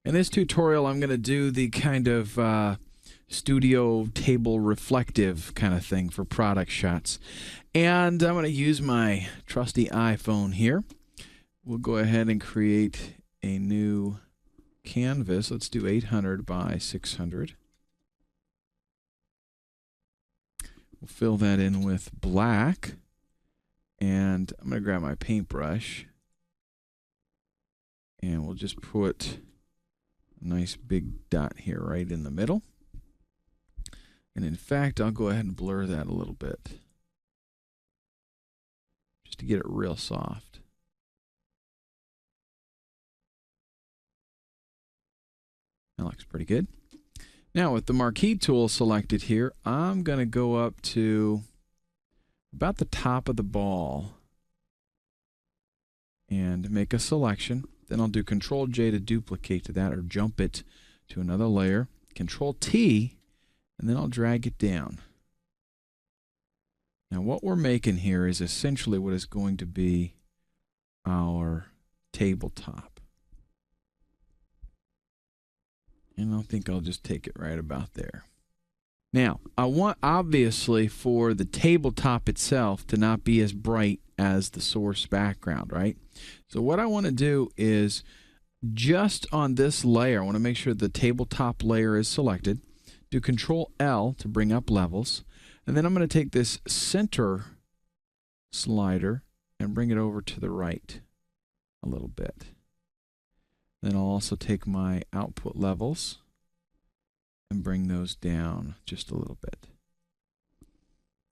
In this tutorial, I'm going to do the kind of studio table reflective kind of thing for product shots. And I'm going to use my trusty iPhone here. We'll go ahead and create a new canvas. Let's do 800 by 600. We'll fill that in with black. And I'm going to grab my paintbrush. And we'll just put a nice big dot here right in the middle. And in fact, I'll go ahead and blur that a little bit, just to get it real soft. That looks pretty good. Now with the marquee tool selected here, I'm going to go up to about the top of the ball and make a selection. Then I'll do Control J to duplicate to that or jump it to another layer. Control T, and then I'll drag it down. Now what we're making here is essentially what is going to be our tabletop. And I think I'll just take it right about there. Now, I want obviously for the tabletop itself to not be as bright as the source background, right? So what I want to do is just on this layer, I want to make sure the tabletop layer is selected. Do Control L to bring up levels. And then I'm going to take this center slider and bring it over to the right a little bit. Then I'll also take my output levels and bring those down just a little bit.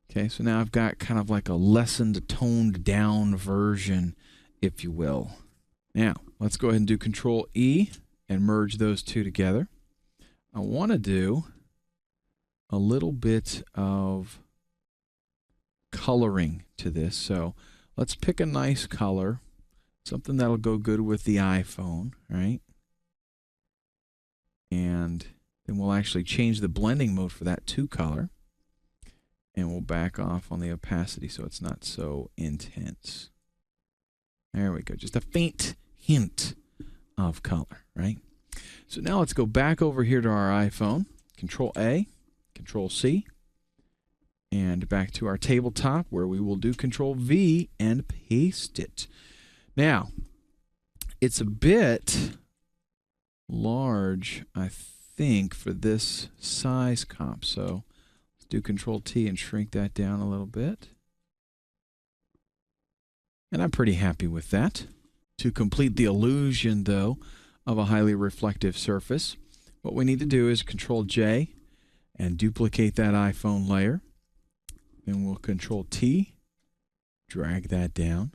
Okay, so now I've got kind of like a lessened, toned down version, if you will. Now, let's go ahead and do Control E and merge those two together. I want to do a little bit of coloring to this. So let's pick a nice color, something that'll go good with the iPhone, right? And then we'll actually change the blending mode for that to color. And we'll back off on the opacity so it's not so intense. There we go. Just a faint hint of color, right? So now let's go back over here to our iPhone. Control A, Control C, and back to our tabletop where we will do Control V and paste it. Now, it's a bit large, I think, for this size comp. So let's do Control T and shrink that down a little bit. And I'm pretty happy with that. To complete the illusion, though, of a highly reflective surface, what we need to do is Control J and duplicate that iPhone layer. Then we'll Control T, drag that down.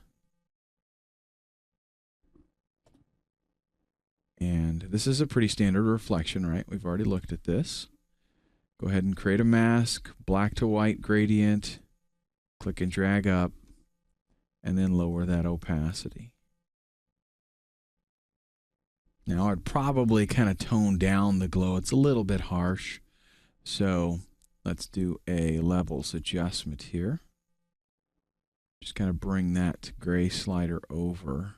And this is a pretty standard reflection, right? We've already looked at this. Go ahead and create a mask, black to white gradient, click and drag up, and then lower that opacity. Now I'd probably kind of tone down the glow. It's a little bit harsh. So let's do a levels adjustment here. Just kind of bring that gray slider over.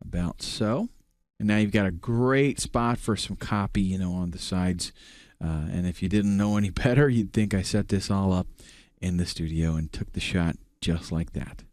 About so. And now you've got a great spot for some copy, you know, on the sides. And if you didn't know any better, you'd think I set this all up in the studio and took the shot just like that.